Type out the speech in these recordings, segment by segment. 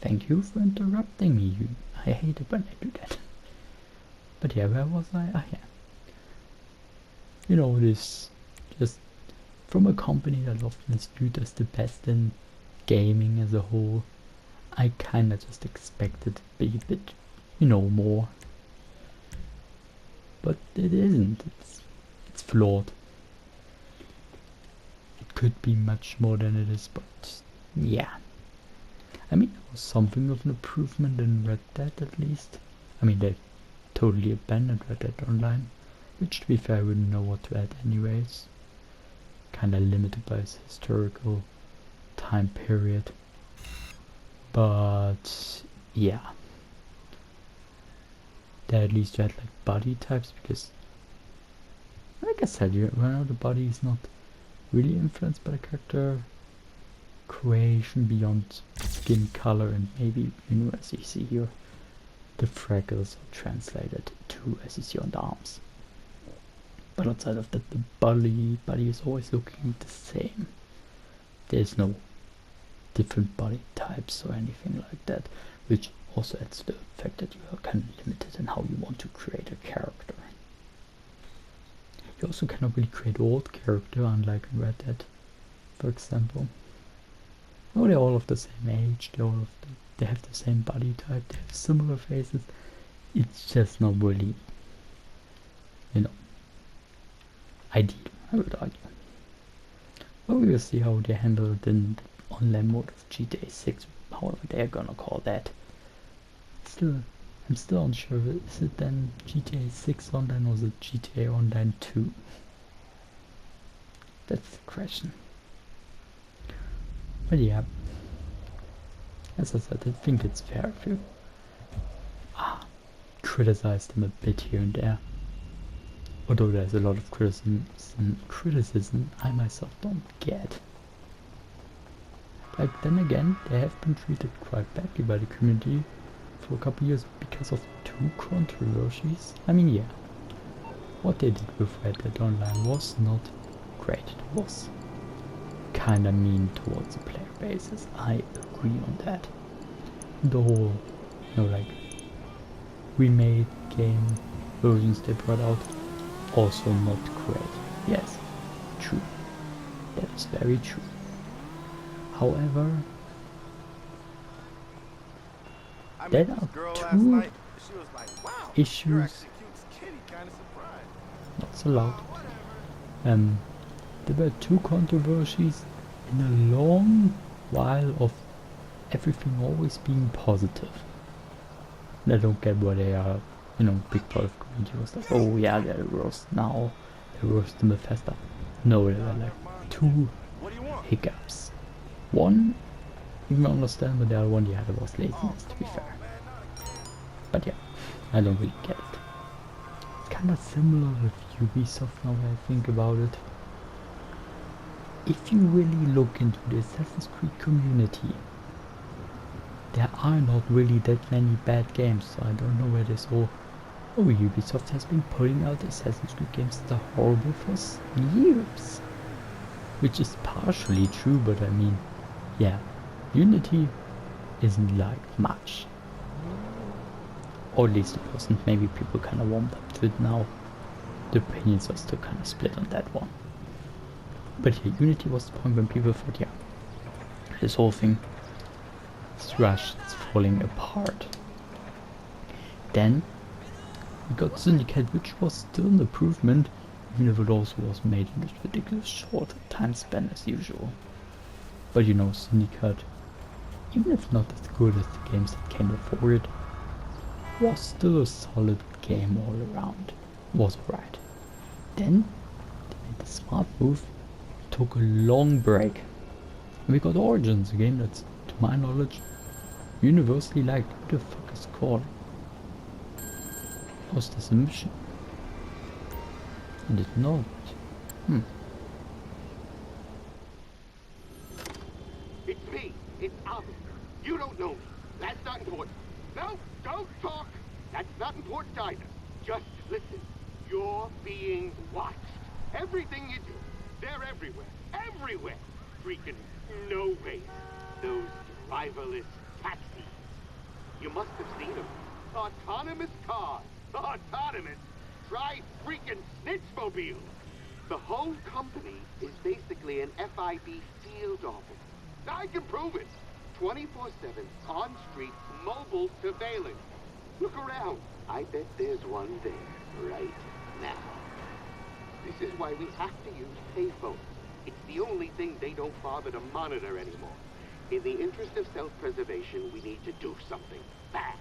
Thank you for interrupting me. I hate it when I do that. But yeah, where was I? Ah, yeah. You know, this just from a company that often is viewed as the best in gaming as a whole, I kinda just expected to be a bit, you know, more. But it isn't. It's flawed. It could be much more than it is, but yeah. I mean, it was something of an improvement in Red Dead at least. I mean, they totally abandoned Red Dead Online, which to be fair I wouldn't know what to add anyways. Kinda limited by its historical time period. But yeah. There at least you had like body types, because like I said, the body is not really influenced by the character creation beyond skin color and maybe, you know, as you see here, the freckles are translated to as you see on the arms. But outside of that, the body is always looking the same. There's no different body types or anything like that, which also adds to the fact that you are kind of limited in how you want to create a character. You also cannot really create old character, unlike in Red Dead, for example. Oh, they're all of the same age, they have the same body type, they have similar faces. It's just not really, you know, ideal, I would argue. But we will see how they handle it in the online mode of GTA 6, however they're gonna call that. I'm still unsure, is it then GTA 6 Online or is it GTA Online 2? That's the question. But yeah, as I said, I think it's fair if you criticize them a bit here and there. Although there's a lot of criticism I myself don't get. Like, then again, they have been treated quite badly by the community for a couple years because of 2 controversies. I mean, yeah, what they did with Red Dead Online was not great. It was kinda mean towards the player bases. I agree on that. The whole, you know, like, remade game versions they brought out, also not great. Yes, true. That is very true. However, there are 2 issues. Not so loud. There were 2 controversies in a long while of everything always being positive. And I don't get why they are, you know, big part of the community was like, oh yeah, they're worse now, they're worse than Bethesda. No, there were like 2 hiccups. One, you can understand, but the other one, yeah, there was laziness, to be fair. But yeah, I don't really get it. It's kind of similar with Ubisoft now that I think about it. If you really look into the Assassin's Creed community, there are not really that many bad games, so I don't know where this whole, oh, Ubisoft has been putting out Assassin's Creed games that are horrible for years. Which is partially true, but I mean, yeah, Unity isn't like much. Or at least it wasn't. Maybe people kind of warmed up to it now. The opinions are still kind of split on that one. But yeah, Unity was the point when people thought, yeah, this whole thing is rushed, it's falling apart. Then we got Syndicate, which was still an improvement, even if it also was made in this ridiculous short time span as usual. But you know, Syndicate, even if not as good as the games that came before it, was still a solid game all around. Was alright. Then they made the smart move, took a long break, and we got Origins, a game that's, to my knowledge, universally liked. Who the fuck is calling? Was this a mission? I didn't know it. It's me. It's Alvin. You don't know me. That's not important. No, don't talk. That's not important either. Just listen. You're being watched. Everything you do. They're everywhere. Everywhere. Freaking no ways. Those driverless taxis. You must have seen them. Autonomous cars. Autonomous. Try freaking snitchmobile. The whole company is basically an FIB field office. I can prove it. 24/7 on-street mobile surveillance. Look around. I bet there's one there right now. This is why we have to use payphones. It's the only thing they don't bother to monitor anymore. In the interest of self-preservation, we need to do something fast.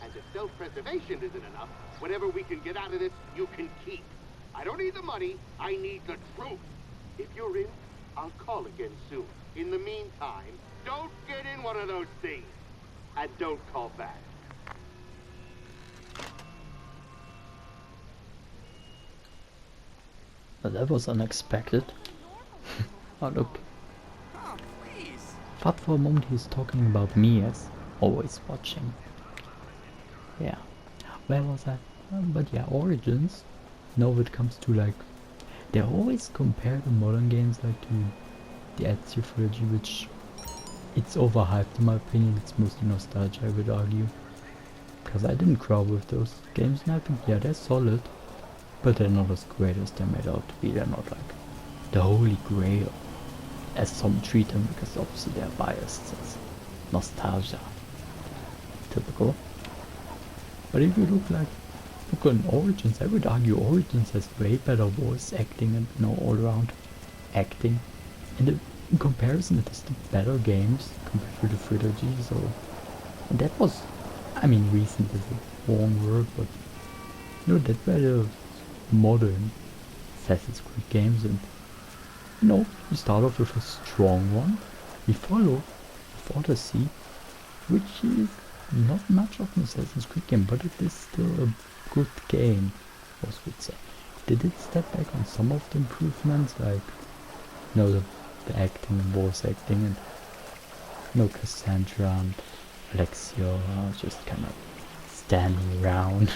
And if self-preservation isn't enough, whatever we can get out of this, you can keep. I don't need the money, I need the truth. If you're in, I'll call again soon. In the meantime, don't get in one of those things. And don't call back. Well, that was unexpected. Oh look. Oh, please. Thought for a moment he's talking about me as always watching. Yeah. Where was I? But yeah, Origins. Now when it comes to like, they always compare the modern games like to the Ezio trilogy, which it's overhyped in my opinion. It's mostly nostalgia, I would argue, because I didn't grow up with those games, and I think yeah, they're solid, but they're not as great as they're made out to be. They're not like the holy grail as some treat them, because obviously they're biased as nostalgia, typical. But if you look on Origins, I would argue Origins has way better voice acting and all around acting. And in comparison, it is the better games compared to the trilogy. So, and that was, I mean, recent is a wrong word, but that were the modern Assassin's Creed games. And we start off with a strong one. We follow with Odyssey, which is not much of an Assassin's Creed game, but it is still a good game, most would say. They did step back on some of the improvements, like the acting and voice acting, and Cassandra and Alexia are just kind of standing around,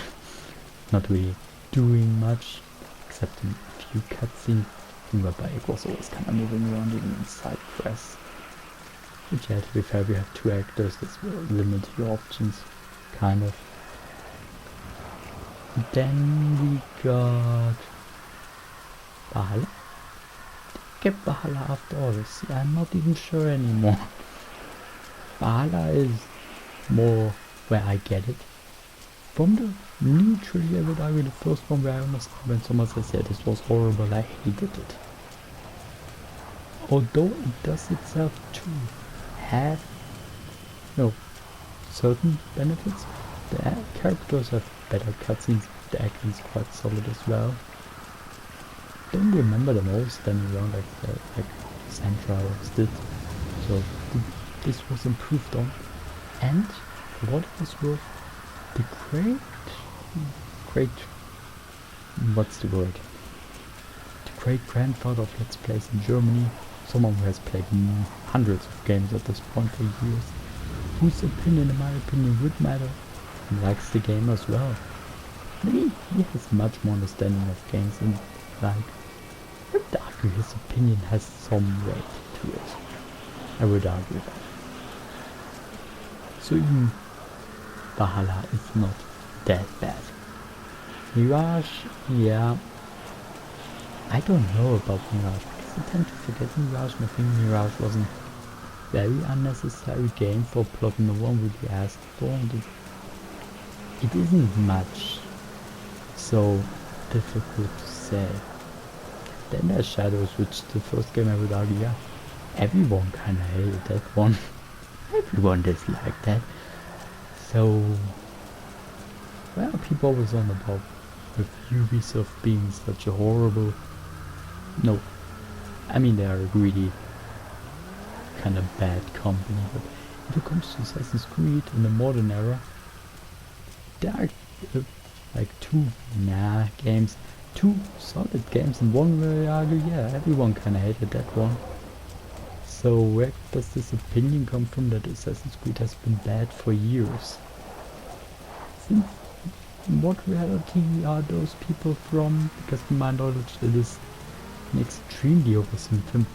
not really doing much, except in a few cutscenes, whereby it was always kind of moving around even in side quests. Which, yeah, to be fair, we have two actors, this will limit your options, kind of. Then we got Valhalla. Get Valhalla after Odyssey, I'm not even sure anymore. Valhalla is more where I get it. From the new trilogy, I would argue the first one where I understand when someone says, yeah, this was horrible, I hated it. Although it does itself too have certain benefits. The characters have better cutscenes, the acting is quite solid as well. Don't remember them all standing around like Sandra did, so this was improved on. And for what it was worth, the great what's the word? The great grandfather of Let's Plays in Germany, someone who has played hundreds of games at this point for years, whose opinion, in my opinion, would matter, and likes the game as well. Maybe he has much more understanding of games, and I would argue his opinion has some weight to it. I would argue that. So even Valhalla is not that bad. Mirage, yeah. I don't know about Mirage, because I tend to forget Mirage, and I think Mirage was a very unnecessary game for plot no one really asked for, and it isn't much so difficult to say. Then there's Shadows, which the first game I would argue, yeah, everyone kinda hated that one. Everyone disliked that. So, well, people always on about with Ubisoft being such a horrible... No, I mean they are a really kind of bad company, but if it comes to Assassin's Creed in the modern era, there are like two solid games, and one where I argue, yeah, everyone kinda hated that one. So where does this opinion come from that Assassin's Creed has been bad for years? Since what reality are those people from? Because to my knowledge it is an extremely oversimplified